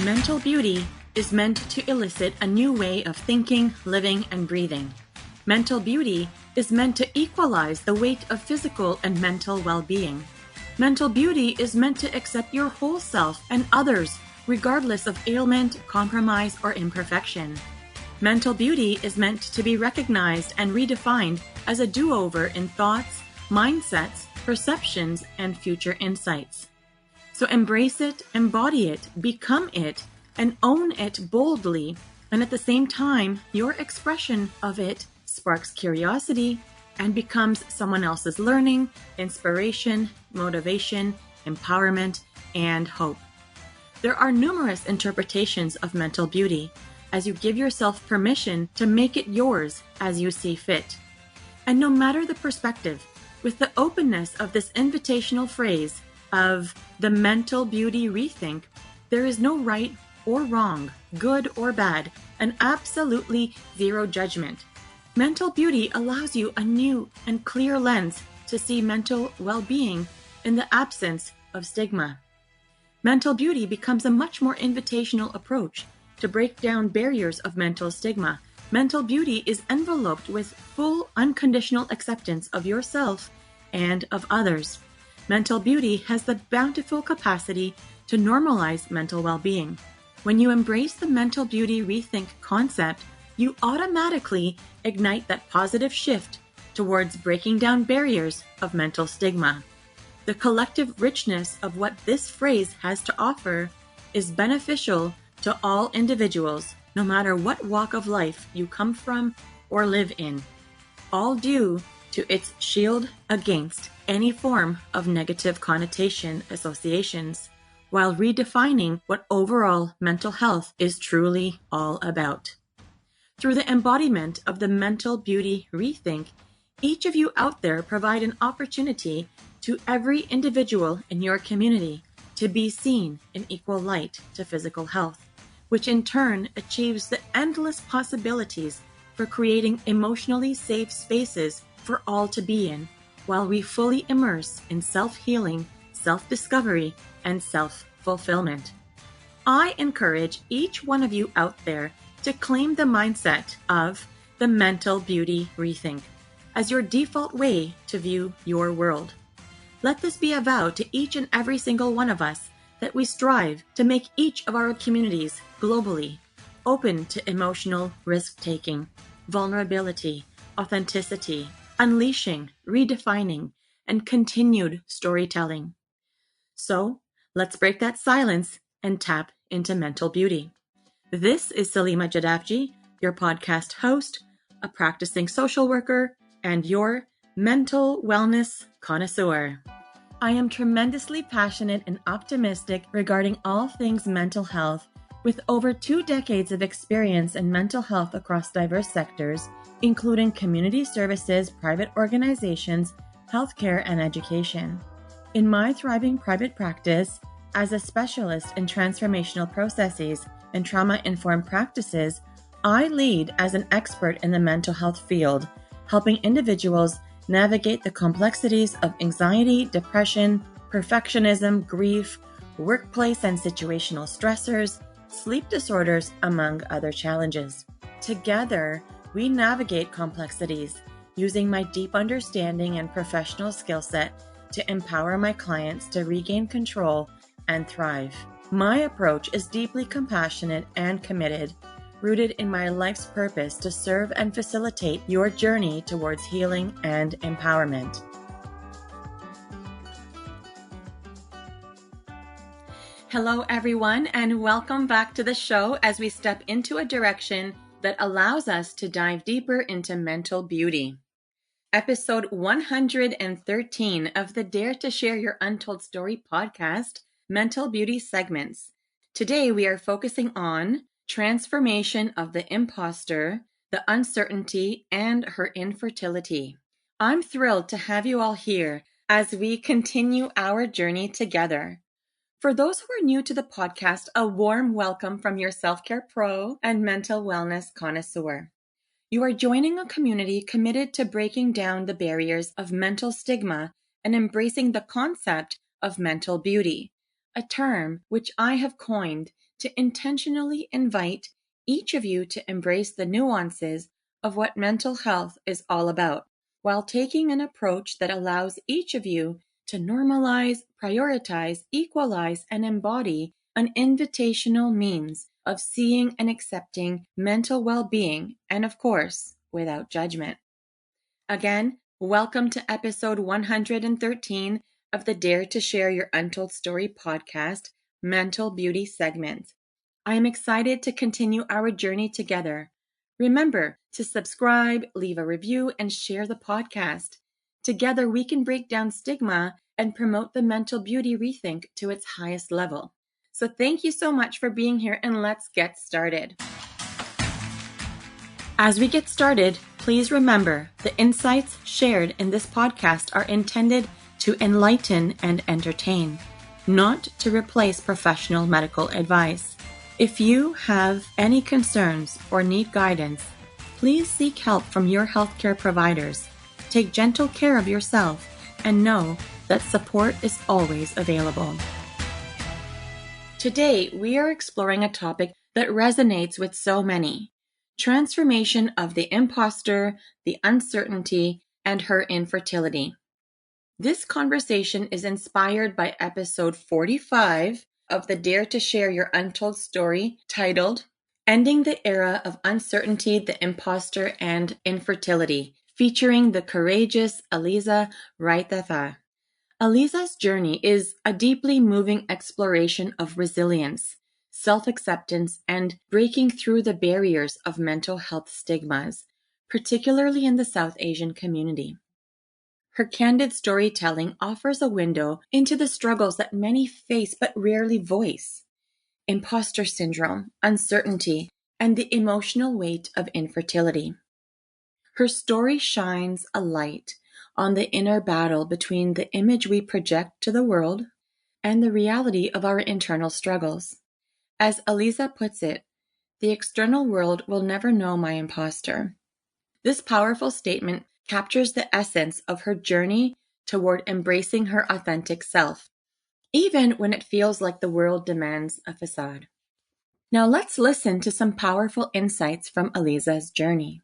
Mental beauty is meant to elicit a new way of thinking, living, and breathing. Mental beauty is meant to equalize the weight of physical and mental well-being. Mental beauty is meant to accept your whole self and others, regardless of ailment, compromise, or imperfection. Mental beauty is meant to be recognized and redefined as a do-over in thoughts, mindsets, perceptions, and future insights. So embrace it, embody it, become it, and own it boldly. And at the same time, your expression of it sparks curiosity and becomes someone else's learning, inspiration, motivation, empowerment, and hope. There are numerous interpretations of mental beauty as you give yourself permission to make it yours as you see fit. And no matter the perspective, with the openness of this invitational phrase of the Mental Beauty Rethink, there is no right or wrong, good or bad, and absolutely zero judgment. Mental beauty allows you a new and clear lens to see mental well-being in the absence of stigma. Mental beauty becomes a much more invitational approach to break down barriers of mental stigma. Mental beauty is enveloped with full unconditional acceptance of yourself and of others. Mental beauty has the bountiful capacity to normalize mental well-being. When you embrace the Mental Beauty Rethink concept, you automatically ignite that positive shift towards breaking down barriers of mental stigma. The collective richness of what this phrase has to offer is beneficial to all individuals, no matter what walk of life you come from or live in, all due to its shield against any form of negative connotation associations, while redefining what overall mental health is truly all about. Through the embodiment of the Mental Beauty Rethink, each of you out there provide an opportunity to every individual in your community to be seen in equal light to physical health, which in turn achieves the endless possibilities for creating emotionally safe spaces for all to be in, while we fully immerse in self-healing, self-discovery, and self-fulfillment. I encourage each one of you out there to claim the mindset of the Mental Beauty Rethink as your default way to view your world. Let this be a vow to each and every single one of us that we strive to make each of our communities globally open to emotional risk-taking, vulnerability, authenticity, unleashing, redefining, and continued storytelling. So, let's break that silence and tap into mental beauty. This is Salima Jadafji, your podcast host, a practicing social worker, and your mental wellness connoisseur. I am tremendously passionate and optimistic regarding all things mental health, with over 2 decades of experience in mental health across diverse sectors, including community services, private organizations, healthcare, and education. In my thriving private practice, as a specialist in transformational processes and trauma-informed practices, I lead as an expert in the mental health field, helping individuals navigate the complexities of anxiety, depression, perfectionism, grief, workplace and situational stressors, sleep disorders, among other challenges. Together, we navigate complexities using my deep understanding and professional skill set to empower my clients to regain control and thrive. My approach is deeply compassionate and committed, rooted in my life's purpose to serve and facilitate your journey towards healing and empowerment. Hello, everyone, and welcome back to the show as we step into a direction that allows us to dive deeper into mental beauty. Episode 113 of the Dare to Share Your Untold Story podcast, Mental Beauty Segments. Today, we are focusing on transformation of the imposter, the uncertainty, and her infertility. I'm thrilled to have you all here as we continue our journey together. For those who are new to the podcast, a warm welcome from your self-care pro and mental wellness connoisseur. You are joining a community committed to breaking down the barriers of mental stigma and embracing the concept of mental beauty, a term which I have coined to intentionally invite each of you to embrace the nuances of what mental health is all about, while taking an approach that allows each of you to normalize, prioritize, equalize, and embody an invitational means of seeing and accepting mental well-being, and of course, without judgment. Again, welcome to episode 113 of the Dare to Share Your Untold Story podcast, Mental Beauty segment. I am excited to continue our journey together. Remember to subscribe, leave a review, and share the podcast. Together, we can break down stigma and promote the mental beauty rethink to its highest level. So thank you so much for being here, and let's get started. As we get started, please remember the insights shared in this podcast are intended to enlighten and entertain, not to replace professional medical advice. If you have any concerns or need guidance, please seek help from your healthcare providers. Take gentle care of yourself and know that support is always available. Today, we are exploring a topic that resonates with so many: transformation of the imposter, the uncertainty, and her infertility. This conversation is inspired by episode 45 of the Dare to Share Your Untold Story, titled Ending the Era of Uncertainty, the Imposter, and Infertility, featuring the courageous Alyza Raithatha. Alyza's journey is a deeply moving exploration of resilience, self-acceptance, and breaking through the barriers of mental health stigmas, particularly in the South Asian community. Her candid storytelling offers a window into the struggles that many face but rarely voice: imposter syndrome, uncertainty, and the emotional weight of infertility. Her story shines a light on the inner battle between the image we project to the world and the reality of our internal struggles. As Alyza puts it, the external world will never know my imposter. This powerful statement captures the essence of her journey toward embracing her authentic self, even when it feels like the world demands a facade. Now let's listen to some powerful insights from Alyza's journey.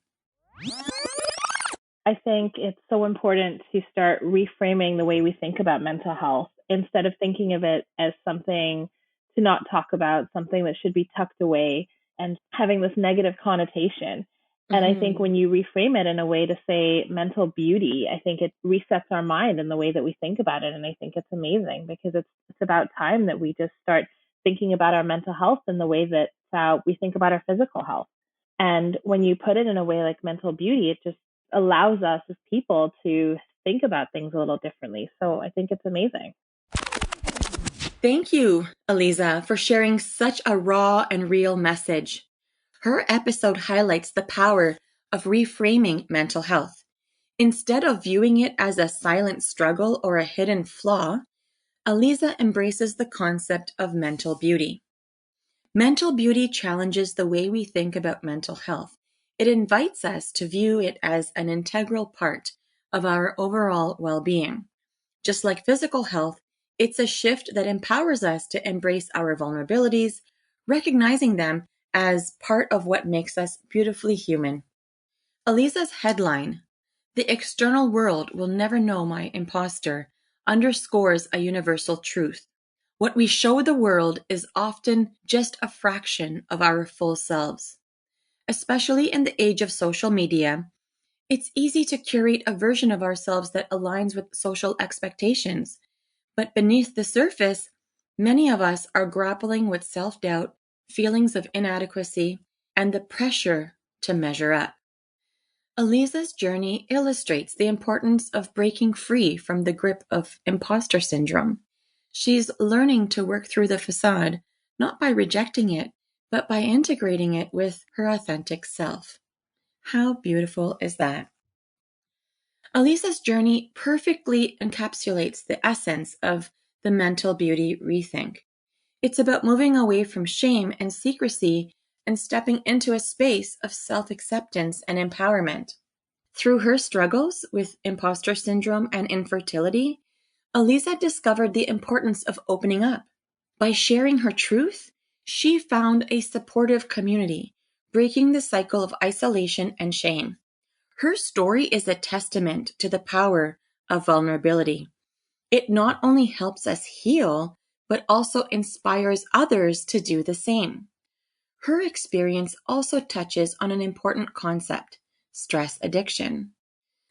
I think it's so important to start reframing the way we think about mental health instead of thinking of it as something to not talk about, something that should be tucked away and having this negative connotation. And I think when you reframe it in a way to say mental beauty, I think it resets our mind in the way that we think about it. And I think it's amazing because it's about time that we just start thinking about our mental health in the way that we think about our physical health. And when you put it in a way like mental beauty, it just allows us as people to think about things a little differently. So I think it's amazing. Thank you, Alyza, for sharing such a raw and real message. Her episode highlights the power of reframing mental health. Instead of viewing it as a silent struggle or a hidden flaw, Alyza embraces the concept of mental beauty. Mental beauty challenges the way we think about mental health. It invites us to view it as an integral part of our overall well-being. Just like physical health, it's a shift that empowers us to embrace our vulnerabilities, recognizing them as part of what makes us beautifully human. Alyza's headline, "The external world will never know my imposter," underscores a universal truth. What we show the world is often just a fraction of our full selves. Especially in the age of social media, it's easy to curate a version of ourselves that aligns with social expectations. But beneath the surface, many of us are grappling with self-doubt, feelings of inadequacy, and the pressure to measure up. Alyza's journey illustrates the importance of breaking free from the grip of imposter syndrome. She's learning to work through the facade, not by rejecting it, but by integrating it with her authentic self. How beautiful is that? Alyza's journey perfectly encapsulates the essence of the mental beauty rethink. It's about moving away from shame and secrecy and stepping into a space of self-acceptance and empowerment. Through her struggles with imposter syndrome and infertility, Alyza discovered the importance of opening up. By sharing her truth, She found a supportive community, breaking the cycle of isolation and shame. Her story is a testament to the power of vulnerability. It not only helps us heal, but also inspires others to do the same. Her experience also touches on an important concept: stress addiction.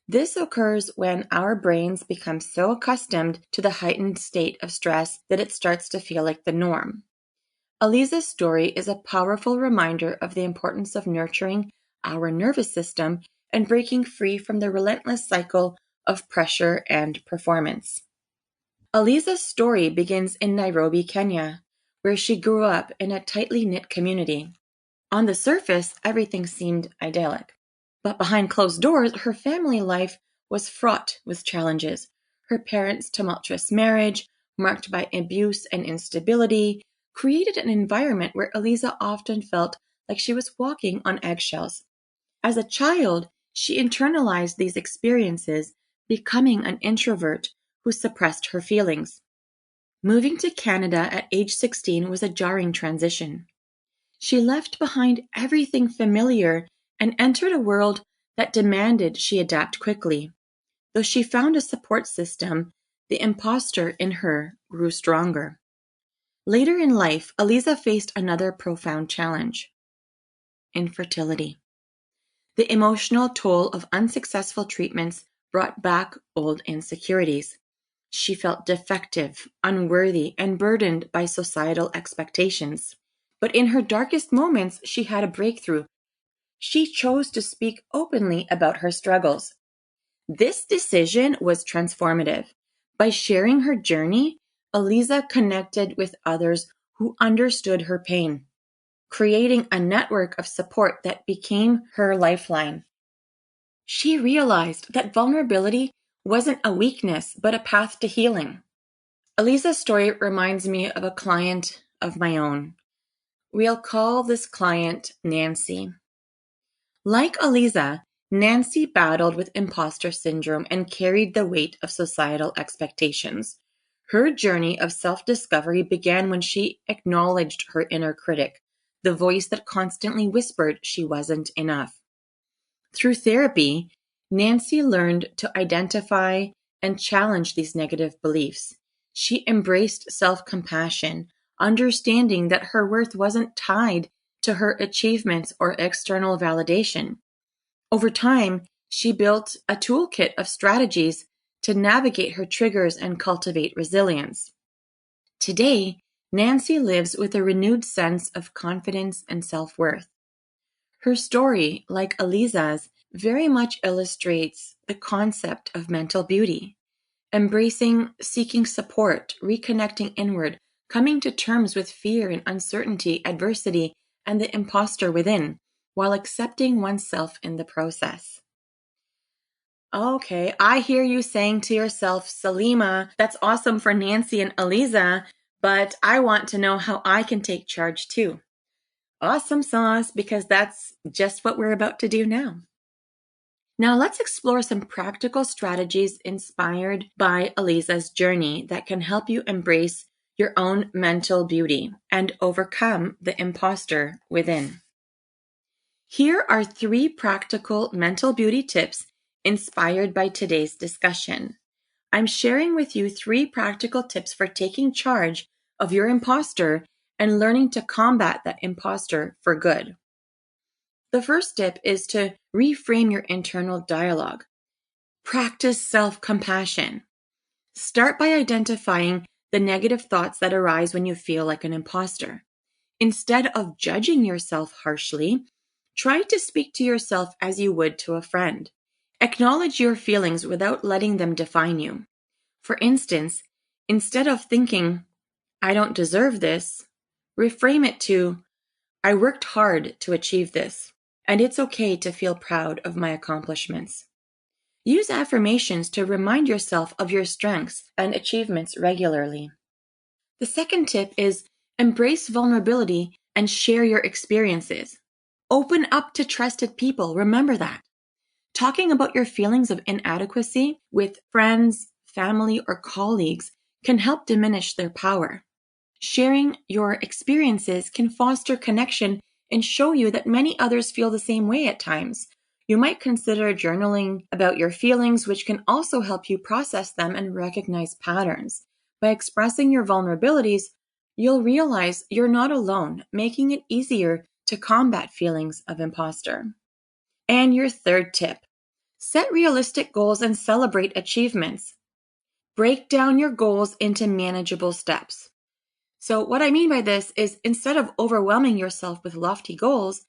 This occurs when our brains become so accustomed to the heightened state of stress that it starts to feel like the norm. Alyza's story is a powerful reminder of the importance of nurturing our nervous system and breaking free from the relentless cycle of pressure and performance. Alyza's story begins in Nairobi, Kenya, where she grew up in a tightly knit community. On the surface, everything seemed idyllic. But behind closed doors, her family life was fraught with challenges. Her parents' tumultuous marriage, marked by abuse and instability, created an environment where Alyza often felt like she was walking on eggshells. As a child, she internalized these experiences, becoming an introvert who suppressed her feelings. Moving to Canada at age 16 was a jarring transition. She left behind everything familiar and entered a world that demanded she adapt quickly. Though she found a support system, the imposter in her grew stronger. Later in life, Alyza faced another profound challenge: infertility. The emotional toll of unsuccessful treatments brought back old insecurities. She felt defective, unworthy, and burdened by societal expectations. But in her darkest moments, she had a breakthrough. She chose to speak openly about her struggles. This decision was transformative. By sharing her journey, Alyza connected with others who understood her pain, creating a network of support that became her lifeline. She realized that vulnerability wasn't a weakness, but a path to healing. Alyza's story reminds me of a client of my own. We'll call this client Nancy. Like Alyza, Nancy battled with imposter syndrome and carried the weight of societal expectations. Her journey of self-discovery began when she acknowledged her inner critic, the voice that constantly whispered she wasn't enough. Through therapy, Nancy learned to identify and challenge these negative beliefs. She embraced self-compassion, understanding that her worth wasn't tied to her achievements or external validation. Over time, she built a toolkit of strategies to navigate her triggers and cultivate resilience. Today, Nancy lives with a renewed sense of confidence and self-worth. Her story, like Alyza's, very much illustrates the concept of mental beauty, embracing seeking support, reconnecting inward, coming to terms with fear and uncertainty, adversity, and the imposter within, while accepting oneself in the process. Okay, I hear you saying to yourself, Salima, that's awesome for Nancy and Alyza, but I want to know how I can take charge too. Awesome sauce, because that's just what we're about to do now. Now let's explore some practical strategies inspired by Alyza's journey that can help you embrace your own mental beauty and overcome the imposter within. Here are 3 practical mental beauty tips inspired by today's discussion. I'm sharing with you 3 practical tips for taking charge of your imposter and learning to combat that imposter for good. The first tip is to reframe your internal dialogue. Practice self-compassion. Start by identifying the negative thoughts that arise when you feel like an imposter. Instead of judging yourself harshly, try to speak to yourself as you would to a friend. Acknowledge your feelings without letting them define you. For instance, instead of thinking, I don't deserve this, reframe it to, I worked hard to achieve this, and it's okay to feel proud of my accomplishments. Use affirmations to remind yourself of your strengths and achievements regularly. The second tip is embrace vulnerability and share your experiences. Open up to trusted people. Remember that. Talking about your feelings of inadequacy with friends, family, or colleagues can help diminish their power. Sharing your experiences can foster connection and show you that many others feel the same way at times. You might consider journaling about your feelings, which can also help you process them and recognize patterns. By expressing your vulnerabilities, you'll realize you're not alone, making it easier to combat feelings of imposter. And your third tip, set realistic goals and celebrate achievements. Break down your goals into manageable steps. So what I mean by this is instead of overwhelming yourself with lofty goals,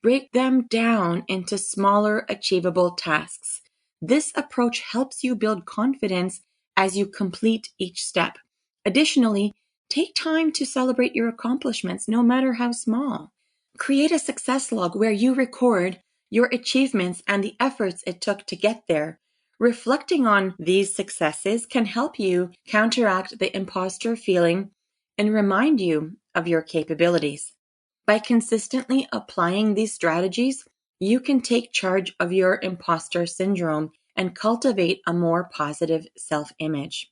break them down into smaller, achievable tasks. This approach helps you build confidence as you complete each step. Additionally, take time to celebrate your accomplishments, no matter how small. Create a success log where you record your achievements and the efforts it took to get there. Reflecting on these successes can help you counteract the imposter feeling and remind you of your capabilities. By consistently applying these strategies, you can take charge of your imposter syndrome and cultivate a more positive self-image.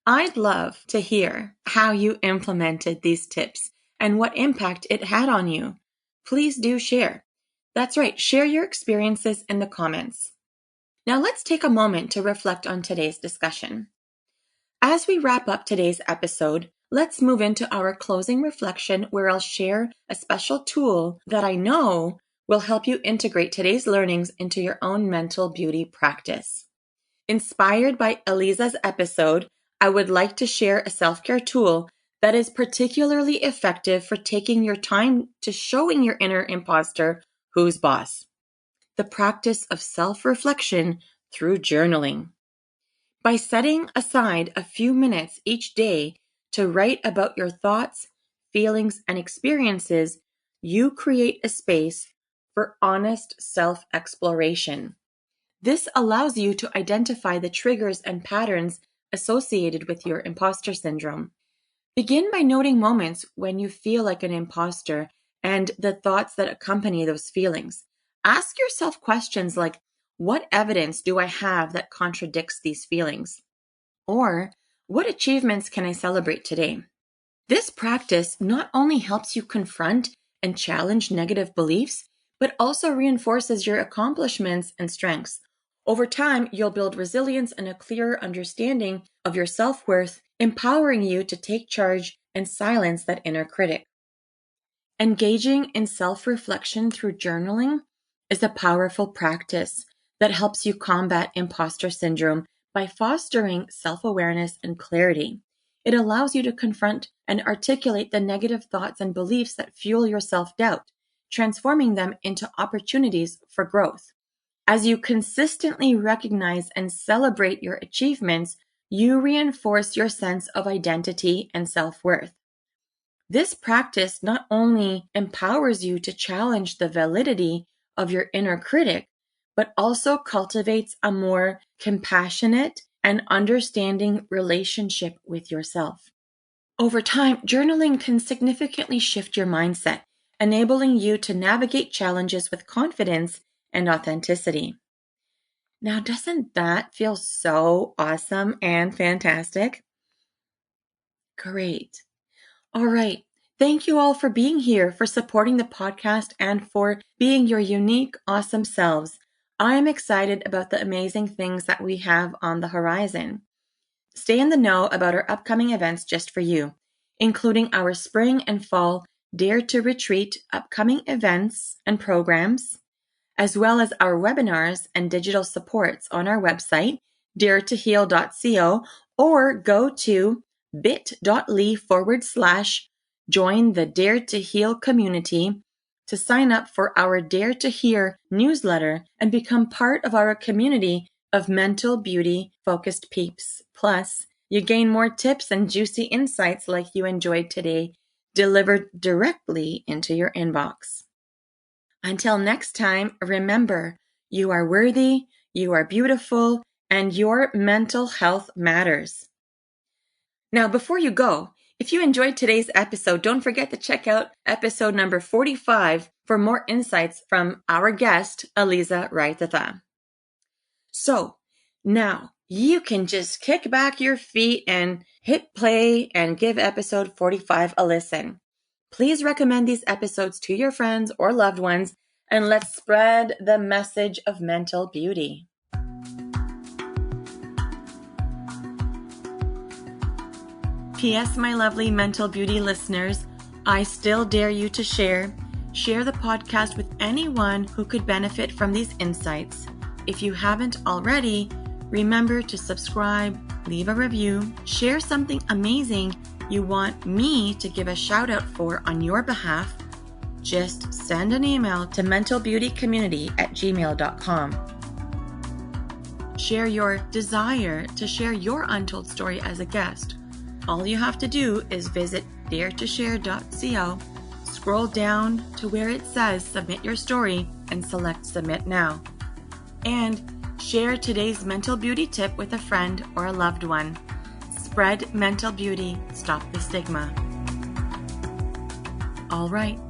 I'd love to hear how you implemented these tips and what impact it had on you. Please do share. That's right, share your experiences in the comments. Now let's take a moment to reflect on today's discussion. As we wrap up today's episode, let's move into our closing reflection where I'll share a special tool that I know will help you integrate today's learnings into your own mental beauty practice. Inspired by Alyza's episode, I would like to share a self-care tool that is particularly effective for taking your time to showing your inner imposter who's boss. The practice of self-reflection through journaling. By setting aside a few minutes each day to write about your thoughts, feelings, and experiences, you create a space for honest self-exploration. This allows you to identify the triggers and patterns associated with your imposter syndrome. Begin by noting moments when you feel like an imposter and the thoughts that accompany those feelings. Ask yourself questions like, what evidence do I have that contradicts these feelings? Or, what achievements can I celebrate today? This practice not only helps you confront and challenge negative beliefs, but also reinforces your accomplishments and strengths. Over time, you'll build resilience and a clearer understanding of your self-worth, empowering you to take charge and silence that inner critic. Engaging in self-reflection through journaling is a powerful practice that helps you combat imposter syndrome by fostering self-awareness and clarity. It allows you to confront and articulate the negative thoughts and beliefs that fuel your self-doubt, transforming them into opportunities for growth. As you consistently recognize and celebrate your achievements, you reinforce your sense of identity and self-worth. This practice not only empowers you to challenge the validity of your inner critic, but also cultivates a more compassionate and understanding relationship with yourself. Over time, journaling can significantly shift your mindset, enabling you to navigate challenges with confidence and authenticity. Now, doesn't that feel so awesome and fantastic? Great. All right. Thank you all for being here, for supporting the podcast, and for being your unique, awesome selves. I am excited about the amazing things that we have on the horizon. Stay in the know about our upcoming events just for you, including our spring and fall Dare to Retreat upcoming events and programs, as well as our webinars and digital supports on our website, daretoheal.co, or go to bit.ly/join the Dare to Heal community to sign up for our Dare to Hear newsletter and become part of our community of mental beauty focused peeps. Plus, you gain more tips and juicy insights like you enjoyed today, delivered directly into your inbox. Until next time, remember, you are worthy, you are beautiful, and your mental health matters. Now, before you go, if you enjoyed today's episode, don't forget to check out episode number 45 for more insights from our guest, Alyza Raithatha. So, now, you can just kick back your feet and hit play and give episode 45 a listen. Please recommend these episodes to your friends or loved ones, and let's spread the message of mental beauty. P.S. My lovely mental beauty listeners, I still dare you to share the podcast with anyone who could benefit from these insights. If you haven't already, remember to subscribe, leave a review, share something amazing you want me to give a shout out for on your behalf. Just send an email to mentalbeautycommunity@gmail.com. Share your desire to share your untold story as a guest. All you have to do is visit daretoshare.co, scroll down to where it says submit your story, and select submit now. And share today's mental beauty tip with a friend or a loved one. Spread mental beauty, stop the stigma. All right.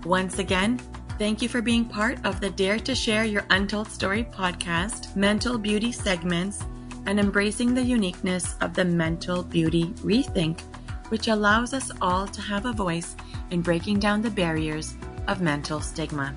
Once again, thank you for being part of the Dare to Share Your Untold Story podcast, mental beauty segments, and embracing the uniqueness of the Mental Beauty Rethink, which allows us all to have a voice in breaking down the barriers of mental stigma.